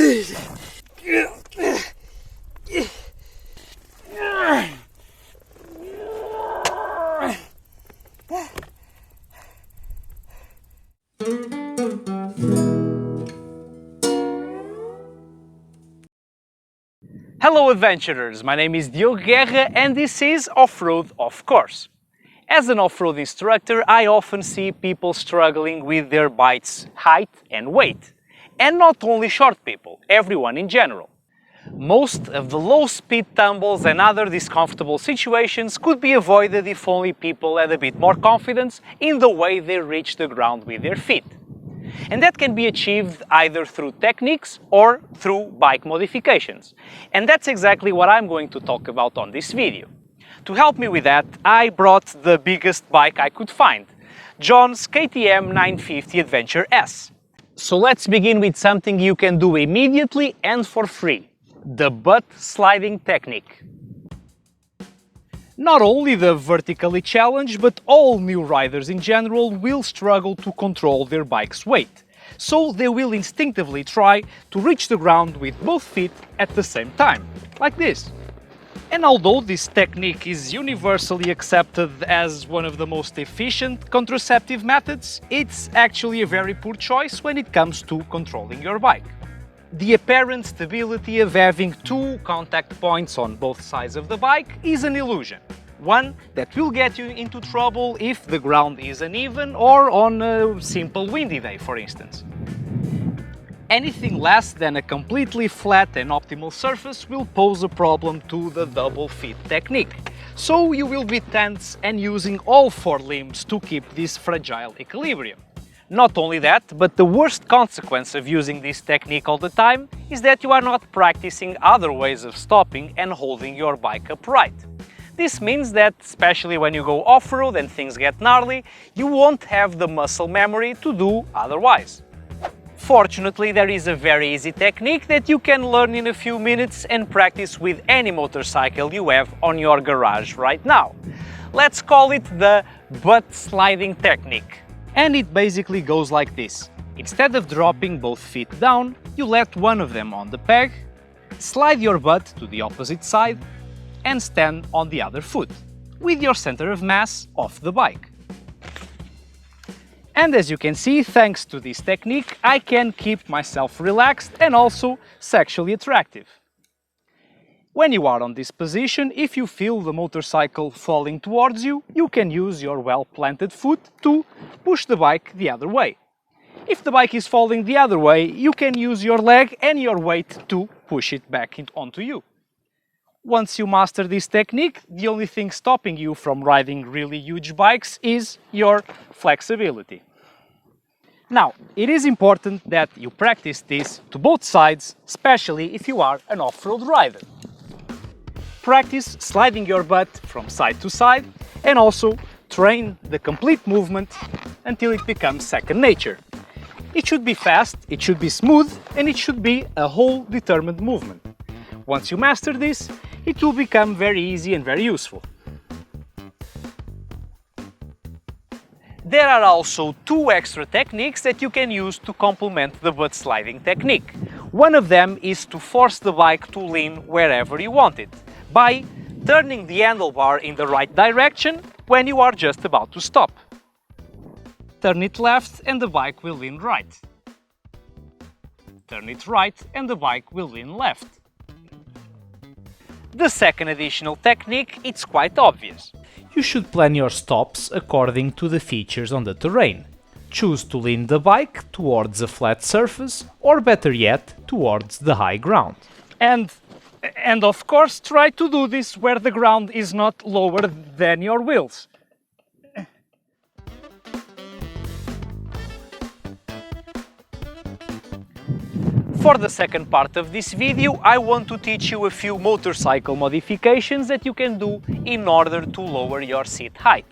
Hello adventurers, my name is Diogo Guerra and this is Off-Road-Off-Course. As an off-road instructor, I often see people struggling with their bike's height and weight. And not only short people, everyone in general. Most of the low-speed tumbles and other discomfortable situations could be avoided if only people had a bit more confidence in the way they reach the ground with their feet. And that can be achieved either through techniques or through bike modifications. And that's exactly what I'm going to talk about on this video. To help me with that, I brought the biggest bike I could find, John's KTM 950 Adventure S. So let's begin with something you can do immediately and for free, the butt sliding technique. Not only the vertically challenged, but all new riders in general will struggle to control their bike's weight. So they will instinctively try to reach the ground with both feet at the same time, like this. And although this technique is universally accepted as one of the most efficient contraceptive methods, it's actually a very poor choice when it comes to controlling your bike. The apparent stability of having two contact points on both sides of the bike is an illusion. One that will get you into trouble if the ground is uneven or on a simple windy day, for instance. Anything less than a completely flat and optimal surface will pose a problem to the double feet technique. So you will be tense and using all four limbs to keep this fragile equilibrium. Not only that, but the worst consequence of using this technique all the time is that you are not practicing other ways of stopping and holding your bike upright. This means that, especially when you go off-road and things get gnarly, you won't have the muscle memory to do otherwise. Fortunately, there is a very easy technique that you can learn in a few minutes and practice with any motorcycle you have on your garage right now. Let's call it the butt sliding technique. And it basically goes like this. Instead of dropping both feet down, you let one of them on the peg, slide your butt to the opposite side, and stand on the other foot, with your center of mass off the bike. And as you can see, thanks to this technique, I can keep myself relaxed and also sexually attractive. When you are on this position, if you feel the motorcycle falling towards you, you can use your well-planted foot to push the bike the other way. If the bike is falling the other way, you can use your leg and your weight to push it back onto you. Once you master this technique, the only thing stopping you from riding really huge bikes is your flexibility. Now, it is important that you practice this to both sides, especially if you are an off-road rider. Practice sliding your butt from side to side and also train the complete movement until it becomes second nature. It should be fast, it should be smooth, and it should be a whole determined movement. Once you master this, it will become very easy and very useful. There are also two extra techniques that you can use to complement the butt sliding technique. One of them is to force the bike to lean wherever you want it, by turning the handlebar in the right direction when you are just about to stop. Turn it left and the bike will lean right. Turn it right and the bike will lean left. The second additional technique is quite obvious. You should plan your stops according to the features on the terrain. Choose to lean the bike towards a flat surface or better yet, towards the high ground. And of course try to do this where the ground is not lower than your wheels. For the second part of this video, I want to teach you a few motorcycle modifications that you can do in order to lower your seat height.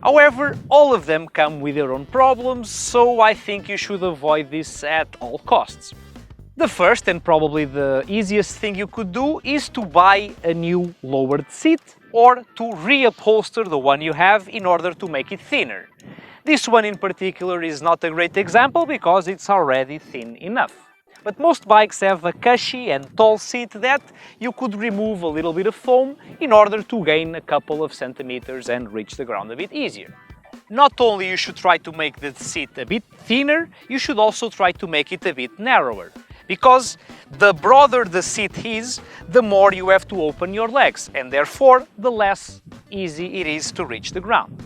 However, all of them come with their own problems, so I think you should avoid this at all costs. The first and probably the easiest thing you could do is to buy a new lowered seat or to reupholster the one you have in order to make it thinner. This one in particular is not a great example because it's already thin enough. but most bikes have a cushy and tall seat that you could remove a little bit of foam in order to gain a couple of centimeters and reach the ground a bit easier. Not only you should try to make the seat a bit thinner, you should also try to make it a bit narrower. Because the broader the seat is, the more you have to open your legs, and therefore the less easy it is to reach the ground.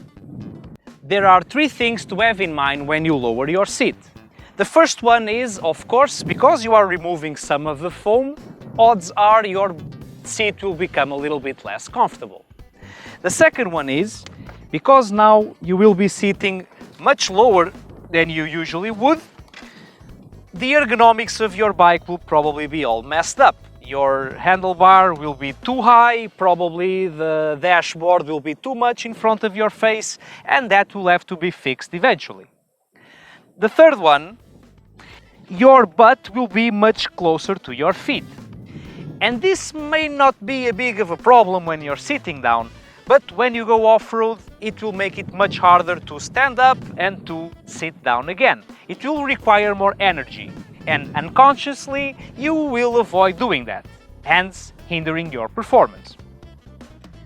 There are three things to have in mind when you lower your seat. The first one is, of course, because you are removing some of the foam, odds are your seat will become a little bit less comfortable. The second one is, because now you will be sitting much lower than you usually would, the ergonomics of your bike will probably be all messed up. Your handlebar will be too high, probably the dashboard will be too much in front of your face, and that will have to be fixed eventually. The third one, your butt will be much closer to your feet. And this may not be a big of a problem when you're sitting down, but when you go off-road, it will make it much harder to stand up and to sit down again. It will require more energy, and unconsciously you will avoid doing that, hence hindering your performance.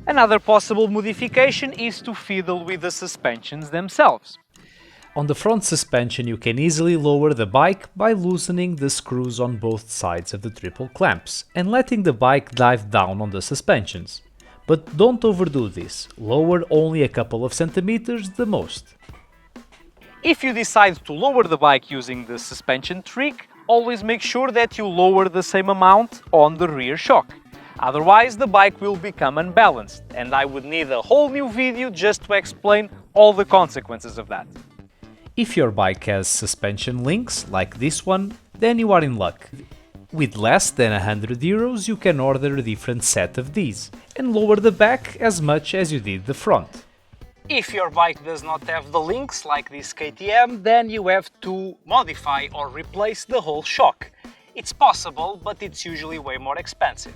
Another possible modification is to fiddle with the suspensions themselves. On the front suspension you can easily lower the bike by loosening the screws on both sides of the triple clamps and letting the bike dive down on the suspensions. But don't overdo this, lower only a couple of centimeters the most. If you decide to lower the bike using the suspension trick, always make sure that you lower the same amount on the rear shock. Otherwise the bike will become unbalanced, and I would need a whole new video just to explain all the consequences of that. If your bike has suspension links, like this one, then you are in luck. With less than €100 you can order a different set of these and lower the back as much as you did the front. If your bike does not have the links like this KTM, then you have to modify or replace the whole shock. It's possible, but it's usually way more expensive.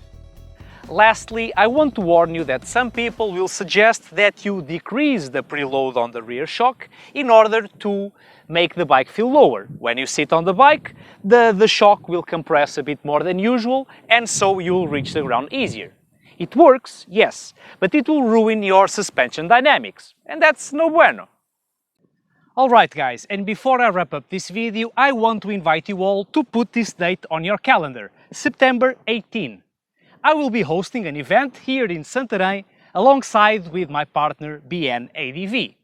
Lastly, I want to warn you that some people will suggest that you decrease the preload on the rear shock in order to make the bike feel lower. When you sit on the bike, the shock will compress a bit more than usual, and so you'll reach the ground easier. It works, yes, but it will ruin your suspension dynamics, and that's no bueno. Alright guys, and before I wrap up this video, I want to invite you all to put this date on your calendar, September 18. I will be hosting an event here in Santarém alongside with my partner BN-ADV.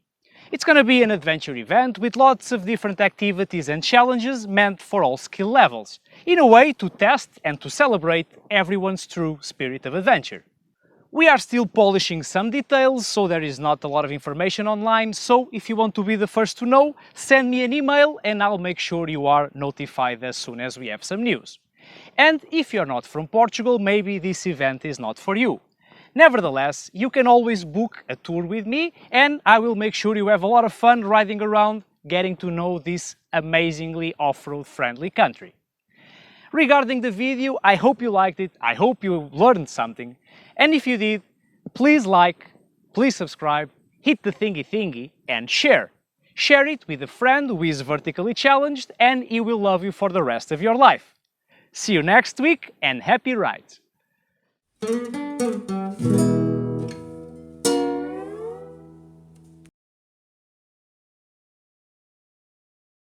It's gonna be an adventure event with lots of different activities and challenges meant for all skill levels, in a way to test and to celebrate everyone's true spirit of adventure. We are still polishing some details, so there is not a lot of information online, so if you want to be the first to know, send me an email and I'll make sure you are notified as soon as we have some news. And if you're not from Portugal, maybe this event is not for you. Nevertheless, you can always book a tour with me and I will make sure you have a lot of fun riding around, getting to know this amazingly off-road friendly country. Regarding the video, I hope you liked it, I hope you learned something, and if you did, please like, please subscribe, hit the thingy and share. Share it with a friend who is vertically challenged and he will love you for the rest of your life. See you next week and happy rides!